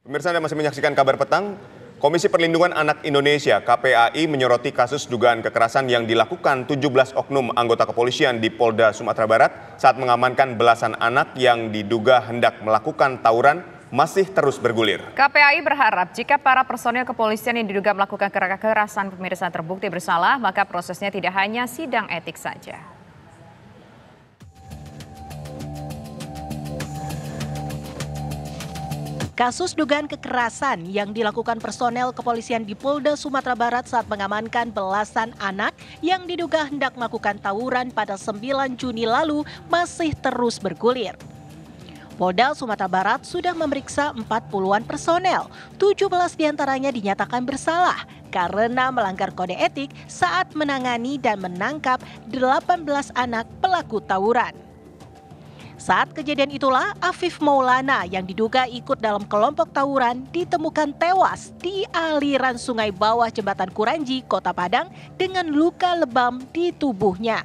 Pemirsa, Anda masih menyaksikan Kabar Petang. Komisi Perlindungan Anak Indonesia (KPAI) menyoroti kasus dugaan kekerasan yang dilakukan 17 oknum anggota kepolisian di Polda Sumatera Barat saat mengamankan belasan anak yang diduga hendak melakukan tawuran masih terus bergulir. KPAI berharap jika para personil kepolisian yang diduga melakukan kekerasan pemirsa terbukti bersalah, maka prosesnya tidak hanya sidang etik saja. Kasus dugaan kekerasan yang dilakukan personel kepolisian di Polda Sumatera Barat saat mengamankan belasan anak yang diduga hendak melakukan tawuran pada 9 Juni lalu masih terus bergulir. Polda Sumatera Barat sudah memeriksa 40-an personel, 17 diantaranya dinyatakan bersalah karena melanggar kode etik saat menangani dan menangkap 18 anak pelaku tawuran. Saat kejadian itulah, Afif Maulana yang diduga ikut dalam kelompok tawuran ditemukan tewas di aliran sungai bawah Jembatan Kuranji, Kota Padang dengan luka lebam di tubuhnya.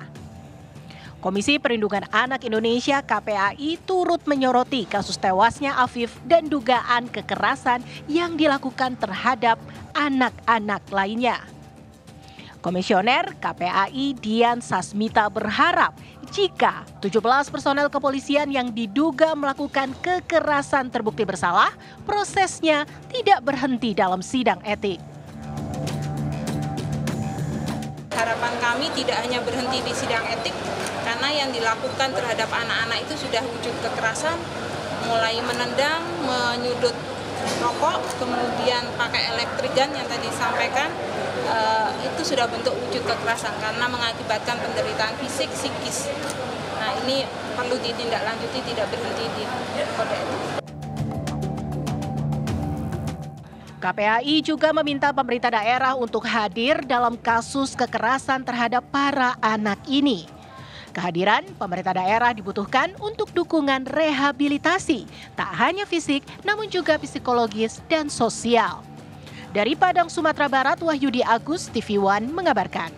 Komisi Perlindungan Anak Indonesia (KPAI) turut menyoroti kasus tewasnya Afif dan dugaan kekerasan yang dilakukan terhadap anak-anak lainnya. Komisioner KPAI Dian Sasmita berharap jika 17 personel kepolisian yang diduga melakukan kekerasan terbukti bersalah, prosesnya tidak berhenti dalam sidang etik. Harapan kami tidak hanya berhenti di sidang etik, karena yang dilakukan terhadap anak-anak itu sudah wujud kekerasan, mulai menendang, menyudut rokok, kemudian pakai elektrik gun yang tadi disampaikan, itu sudah bentuk wujud kekerasan karena mengakibatkan penderitaan fisik, psikis. Nah, ini perlu ditindaklanjuti, tidak berhenti di kode etik. KPAI juga meminta pemerintah daerah untuk hadir dalam kasus kekerasan terhadap para anak ini. Kehadiran pemerintah daerah dibutuhkan untuk dukungan rehabilitasi, tak hanya fisik namun juga psikologis dan sosial. Dari Padang, Sumatera Barat, Wahyudi Agus, TV One mengabarkan.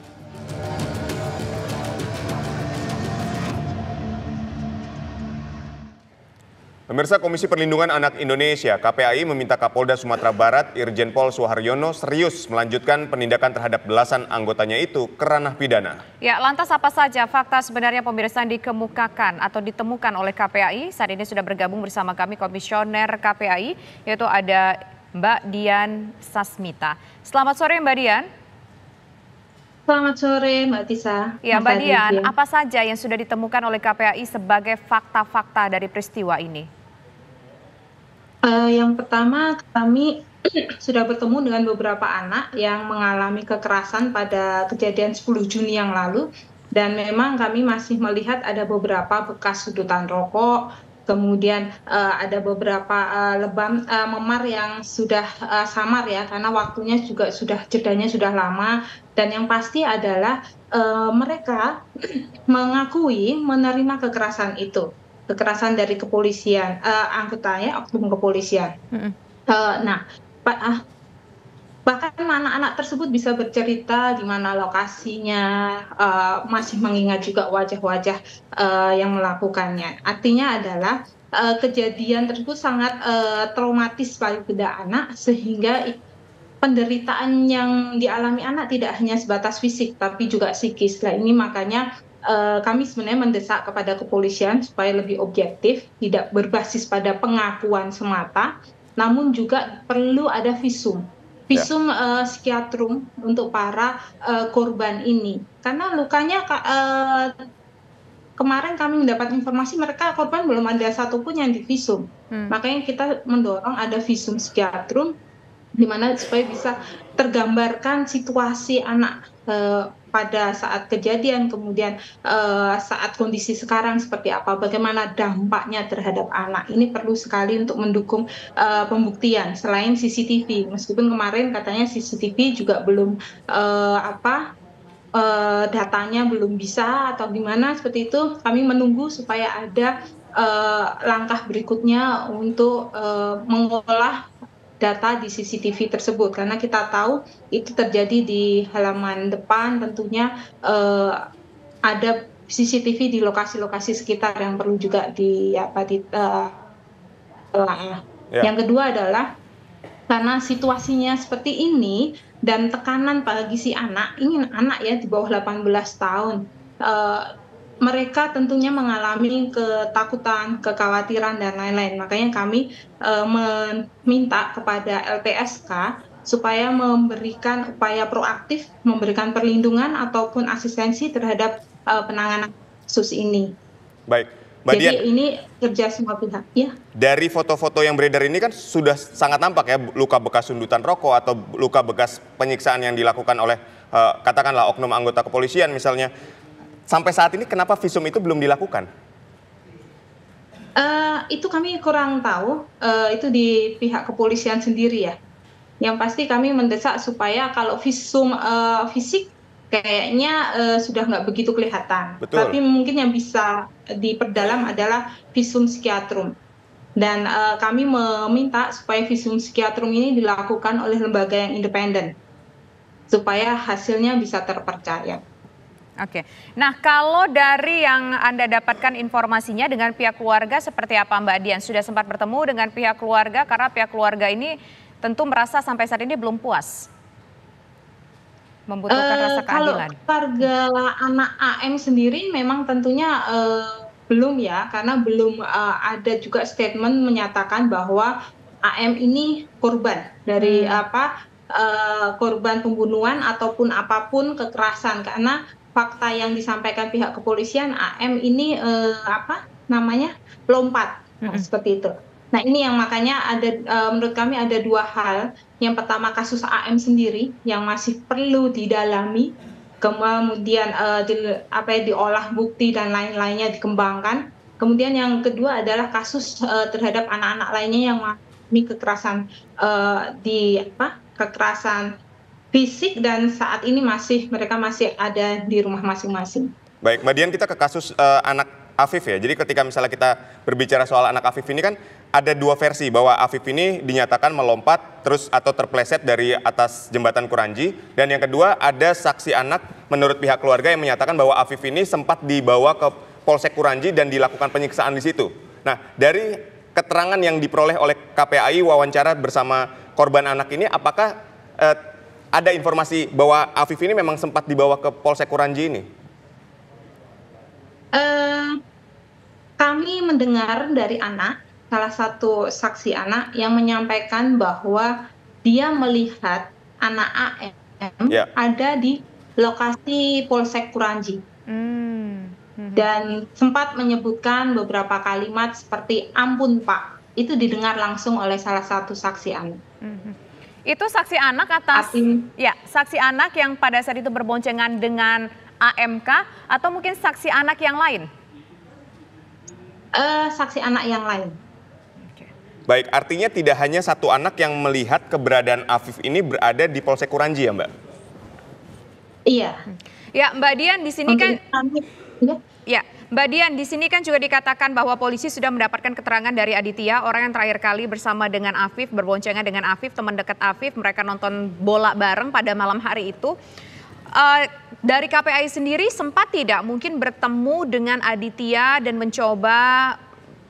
Pemirsa, Komisi Perlindungan Anak Indonesia (KPAI) meminta Kapolda Sumatera Barat Irjen Pol Suharyono serius melanjutkan penindakan terhadap belasan anggotanya itu ke ranah pidana. Ya, lantas apa saja fakta sebenarnya pemirsa yang dikemukakan atau ditemukan oleh KPAI? Saat ini sudah bergabung bersama kami Komisioner KPAI, yaitu ada Mbak Dian Sasmita. Selamat sore Mbak Dian. Selamat sore Mbak Tisa. Ya Mbak Dian, apa saja yang sudah ditemukan oleh KPAI sebagai fakta-fakta dari peristiwa ini? Yang pertama, kami sudah bertemu dengan beberapa anak yang mengalami kekerasan pada kejadian 10 Juni yang lalu. Dan memang kami masih melihat ada beberapa bekas sudutan rokok, kemudian ada beberapa lebam memar yang sudah samar ya, karena waktunya juga jedanya sudah lama. Dan yang pasti adalah mereka mengakui menerima kekerasan itu, kekerasan dari kepolisian, anggotanya oknum kepolisian. Nah, bahkan anak-anak tersebut bisa bercerita di mana lokasinya, masih mengingat juga wajah-wajah yang melakukannya. Artinya adalah kejadian tersebut sangat traumatis bagi benak anak, sehingga penderitaan yang dialami anak tidak hanya sebatas fisik, tapi juga psikis. Nah, ini makanya kami sebenarnya mendesak kepada kepolisian supaya lebih objektif, tidak berbasis pada pengakuan semata, namun juga perlu ada visum psikiatrum untuk para korban ini. Karena lukanya kemarin kami mendapat informasi mereka korban belum ada satupun yang divisum. Makanya kita mendorong ada visum psikiatrum, di mana supaya bisa tergambarkan situasi anak pada saat kejadian, kemudian saat kondisi sekarang seperti apa, bagaimana dampaknya terhadap anak. Ini perlu sekali untuk mendukung pembuktian selain CCTV. Meskipun kemarin katanya CCTV juga belum datanya belum bisa atau gimana seperti itu. Kami menunggu supaya ada langkah berikutnya untuk mengolah data di CCTV tersebut, karena kita tahu itu terjadi di halaman depan. Tentunya ada CCTV di lokasi-lokasi sekitar yang perlu juga Yang kedua adalah Karena situasinya seperti ini dan tekanan bagi si anak, ingin anak ya di bawah 18 tahun, eee, mereka tentunya mengalami ketakutan, kekhawatiran, dan lain-lain. Makanya kami, meminta kepada LPSK supaya memberikan upaya proaktif, memberikan perlindungan ataupun asistensi terhadap, penanganan kasus ini. Baik, Mbak Jadi Dian, ini kerja semua pihak. Ya. dari foto-foto yang beredar ini kan sudah sangat nampak ya luka bekas sundutan rokok atau luka bekas penyiksaan yang dilakukan oleh katakanlah oknum anggota kepolisian misalnya. Sampai saat ini kenapa visum itu belum dilakukan? Itu kami kurang tahu, itu di pihak kepolisian sendiri ya. Yang pasti kami mendesak supaya kalau visum, fisik kayaknya, sudah nggak begitu kelihatan. Betul. Tapi mungkin yang bisa diperdalam adalah visum psikiatrum. Dan, kami meminta supaya visum psikiatrum ini dilakukan oleh lembaga yang independen, supaya hasilnya bisa terpercaya. Oke. Nah, kalau dari yang Anda dapatkan informasinya dengan pihak keluarga seperti apa Mbak Dian? Sudah sempat bertemu dengan pihak keluarga karena pihak keluarga ini tentu merasa sampai saat ini belum puas. Membutuhkan rasa keadilan. Kalau keluarga anak AM sendiri memang tentunya, belum ya, karena belum, ada juga statement menyatakan bahwa AM ini korban dari korban pembunuhan ataupun apapun kekerasan. Karena fakta yang disampaikan pihak kepolisian, AM ini, lompat, seperti itu. Nah, ini yang makanya ada, menurut kami ada 2 hal. Yang pertama kasus AM sendiri yang masih perlu didalami, kemudian, diolah bukti dan lain-lainnya dikembangkan. Kemudian yang kedua adalah kasus, terhadap anak-anak lainnya yang mengalami kekerasan, kekerasan fisik dan saat ini mereka masih ada di rumah masing-masing. Baik, Mbak Dian, kita ke kasus anak Afif ya. Jadi ketika misalnya kita berbicara soal anak Afif ini kan ada 2 versi bahwa Afif ini dinyatakan melompat terus atau terpleset dari atas jembatan Kuranji, dan yang kedua ada saksi anak menurut pihak keluarga yang menyatakan bahwa Afif ini sempat dibawa ke Polsek Kuranji dan dilakukan penyiksaan di situ. Nah, dari keterangan yang diperoleh oleh KPAI wawancara bersama korban anak ini, apakah ada informasi bahwa Afif ini memang sempat dibawa ke Polsek Kuranji ini? Kami mendengar dari salah satu saksi anak yang menyampaikan bahwa dia melihat anak AM ada di lokasi Polsek Kuranji. Dan sempat menyebutkan beberapa kalimat seperti "ampun Pak", itu didengar langsung oleh salah satu saksi anak. Itu saksi anak saksi anak yang pada saat itu berboncengan dengan AMK atau mungkin saksi anak yang lain? Saksi anak yang lain. Baik, artinya tidak hanya satu anak yang melihat keberadaan Afif ini berada di Polsek Kuranji ya, Mbak? Iya. Ya, Mbak Dian di sini kan Mbak Dian, di sini kan juga dikatakan bahwa polisi sudah mendapatkan keterangan dari Aditya, orang yang terakhir kali bersama dengan Afif, berboncengan dengan Afif, teman dekat Afif, mereka nonton bola bareng pada malam hari itu. Dari KPAI sendiri sempat tidak mungkin bertemu dengan Aditya dan mencoba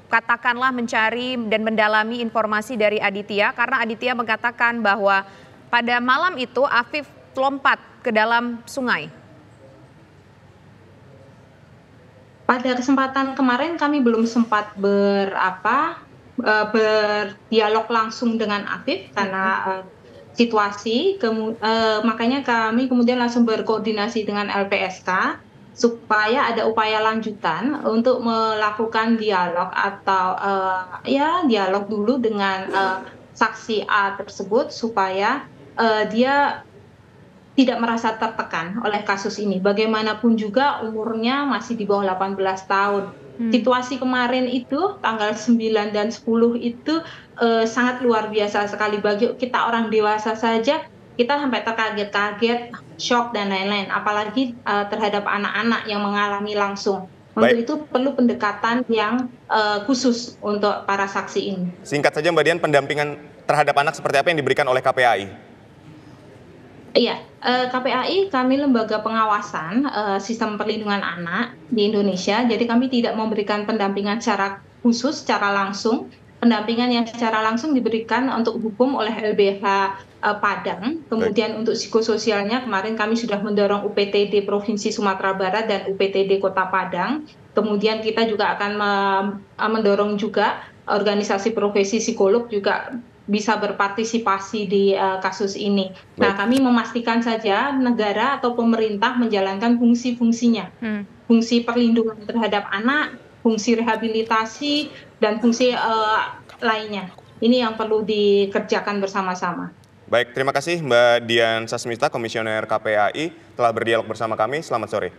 katakanlah mencari dan mendalami informasi dari Aditya, karena Aditya mengatakan bahwa pada malam itu Afif lompat ke dalam sungai. Pada kesempatan kemarin kami belum sempat berdialog langsung dengan Afif karena situasi, makanya kami kemudian langsung berkoordinasi dengan LPSK supaya ada upaya lanjutan untuk melakukan dialog atau dialog dulu dengan saksi A tersebut supaya dia tidak merasa tertekan oleh kasus ini. Bagaimanapun juga umurnya masih di bawah 18 tahun. Situasi kemarin itu tanggal 9 dan 10 itu sangat luar biasa sekali. Bagi kita orang dewasa saja, kita sampai terkaget-kaget, shock dan lain-lain. Apalagi terhadap anak-anak yang mengalami langsung. Untuk itu perlu pendekatan yang khusus untuk para saksi ini. Singkat saja Mbak Dian, pendampingan terhadap anak seperti apa yang diberikan oleh KPAI? Iya, KPAI kami lembaga pengawasan sistem perlindungan anak di Indonesia. Jadi kami tidak memberikan pendampingan secara khusus, secara langsung. pendampingan yang secara langsung diberikan untuk hukum oleh LBH Padang. Kemudian untuk psikososialnya kemarin kami sudah mendorong UPTD Provinsi Sumatera Barat dan UPTD Kota Padang. Kemudian kita juga akan mendorong juga organisasi profesi psikolog juga bisa berpartisipasi di kasus ini. Nah, kami memastikan saja negara atau pemerintah menjalankan fungsi-fungsinya. Fungsi perlindungan terhadap anak, fungsi rehabilitasi, dan fungsi lainnya. Ini yang perlu dikerjakan bersama-sama. Baik, terima kasih Mbak Dian Sasmita, Komisioner KPAI, telah berdialog bersama kami. Selamat sore.